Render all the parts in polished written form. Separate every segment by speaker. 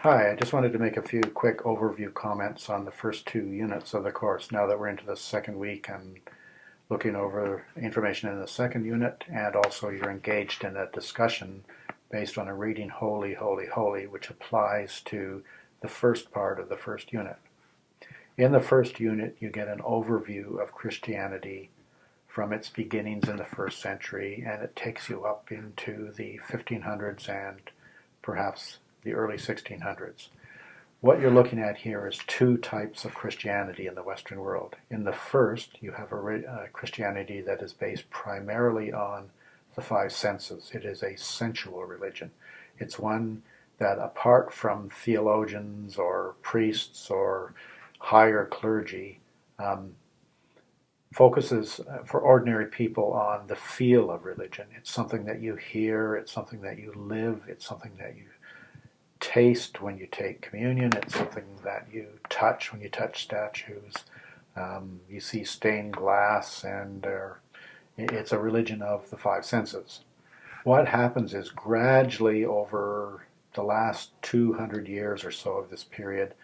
Speaker 1: Hi, I just wanted to make a few quick overview comments on the first two units of the course now that we're into the second week and looking over information in the second unit, and also you're engaged in a discussion based on a reading Holy, Holy, Holy, which applies to the first part of the first unit. In the first unit, you get an overview of Christianity from its beginnings in the first century, and it takes you up into the 1500s and perhaps the early 1600s. What you're looking at here is two types of Christianity in the Western world. In the first, you have a Christianity that is based primarily on the five senses. It is a sensual religion. It's one that, apart from theologians or priests or higher clergy, focuses for ordinary people on the feel of religion. It's something that you hear, it's something that you live, it's something that you taste when you take communion, it's something that you touch when you touch statues. You see stained glass, and it's a religion of the five senses. What happens is gradually over the last 200 years or so of this period,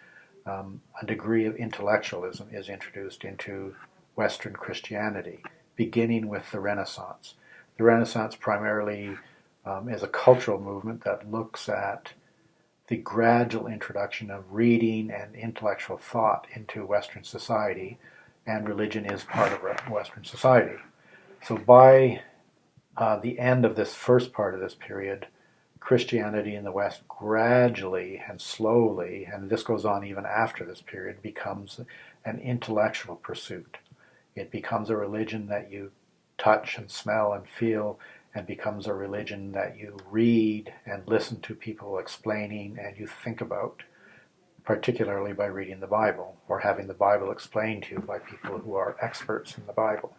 Speaker 1: a degree of intellectualism is introduced into Western Christianity, beginning with the Renaissance. The Renaissance primarily is a cultural movement that looks at the gradual introduction of reading and intellectual thought into Western society, and religion is part of Western society. So by the end of this first part of this period, Christianity in the West gradually and slowly, and this goes on even after this period, becomes an intellectual pursuit. It becomes a religion that you touch and smell and feel, and becomes a religion that you read and listen to people explaining and you think about, particularly by reading the Bible or having the Bible explained to you by people who are experts in the Bible,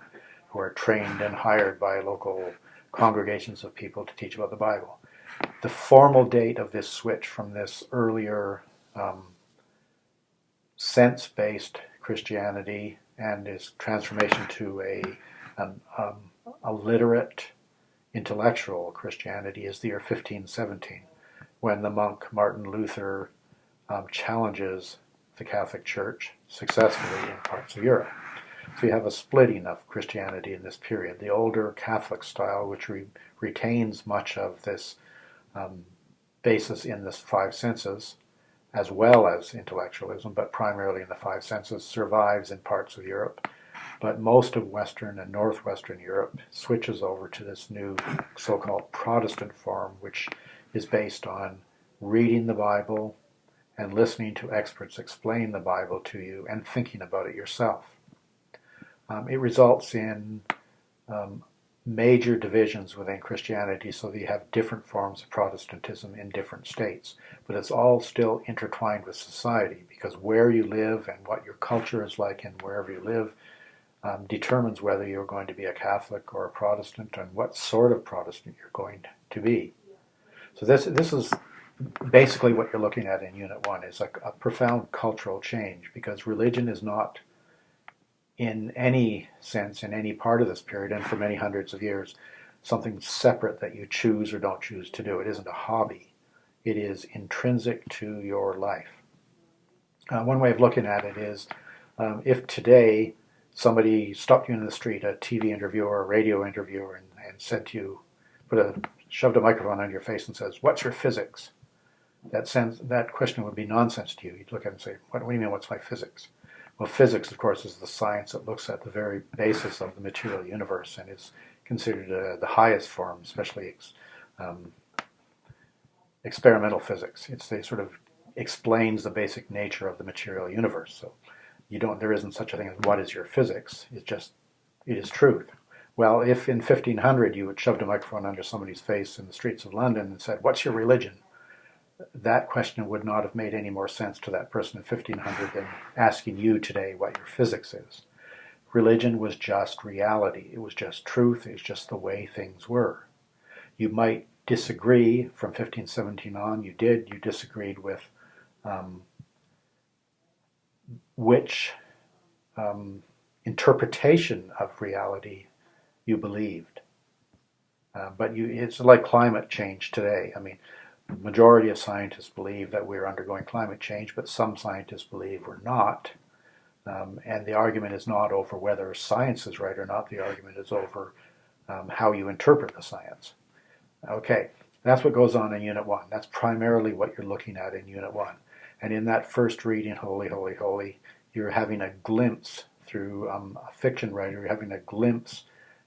Speaker 1: who are trained and hired by local congregations of people to teach about the Bible. The formal date of this switch from this earlier sense-based Christianity and its transformation to a literate, intellectual Christianity is the year 1517, when the monk Martin Luther challenges the Catholic Church successfully in parts of Europe. So you have a splitting of Christianity in this period. The older Catholic style, which retains much of this basis in the five senses, as well as intellectualism, but primarily in the five senses, survives in parts of Europe. But most of Western and Northwestern Europe switches over to this new so-called Protestant form, which is based on reading the Bible and listening to experts explain the Bible to you and thinking about it yourself. It results in major divisions within Christianity, so that you have different forms of Protestantism in different states. But it's all still intertwined with society, because where you live and what your culture is like and wherever you live determines whether you're going to be a Catholic or a Protestant and what sort of Protestant you're going to be. So this is basically what you're looking at in Unit 1, is like a profound cultural change, because religion is not, in any sense, in any part of this period, and for many hundreds of years, something separate that you choose or don't choose to do. It isn't a hobby. It is intrinsic to your life. One way of looking at it is, if today somebody stopped you in the street, a TV interviewer, a radio interviewer, and said to you, shoved a microphone on your face and says, "What's your physics?" That question would be nonsense to you. You'd look at it and say, what do you mean, what's my physics? Well, physics, of course, is the science that looks at the very basis of the material universe and is considered the highest form, especially experimental physics. It sort of explains the basic nature of the material universe. So there isn't such a thing as what is your physics. It is truth. Well, if in 1500 you had shoved a microphone under somebody's face in the streets of London and said, "What's your religion?" that question would not have made any more sense to that person in 1500 than asking you today what your physics is. Religion was just reality. It was just truth. It was just the way things were. You might disagree from 1517 on. You disagreed with which interpretation of reality you believed. But it's like climate change today. I mean, The majority of scientists believe that we're undergoing climate change, but some scientists believe we're not. And the argument is not over whether science is right or not. The argument is over how you interpret the science. Okay, that's what goes on in Unit 1. That's primarily what you're looking at in Unit 1. And in that first reading, Holy, Holy, Holy, you're having a glimpse through a fiction writer, you're having a glimpse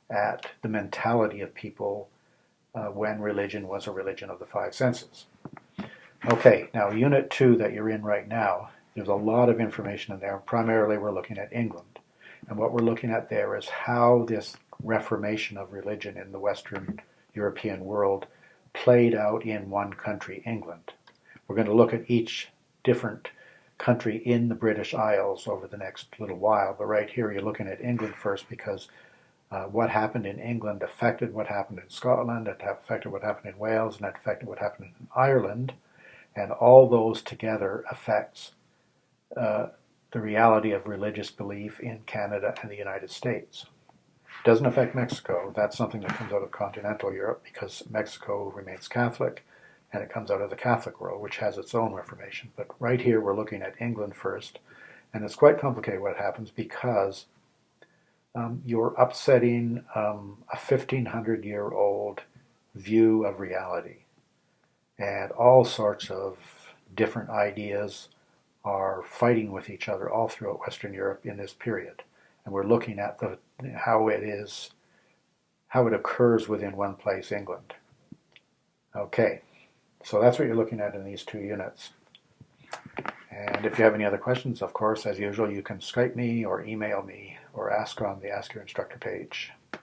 Speaker 1: at the mentality of people when religion was a religion of the five senses. Okay, now Unit 2 that you're in right now, there's a lot of information in there. Primarily we're looking at England. And what we're looking at there is how this reformation of religion in the Western European world played out in one country, England. We're going to look at each different country in the British Isles over the next little while, but right here you're looking at England first because what happened in England affected what happened in Scotland, it affected what happened in Wales, and it affected what happened in Ireland, and all those together affects the reality of religious belief in Canada and the United States. It doesn't affect Mexico. That's something that comes out of continental Europe because Mexico remains Catholic, and it comes out of the Catholic world, which has its own reformation. But right here we're looking at England first, and it's quite complicated what happens because you're upsetting a 1,500-year-old view of reality, and all sorts of different ideas are fighting with each other all throughout Western Europe in this period. And we're looking at how it occurs within one place, England. Okay, so that's what you're looking at in these two units. And if you have any other questions, of course, as usual, you can Skype me or email me or ask on the Ask Your Instructor page.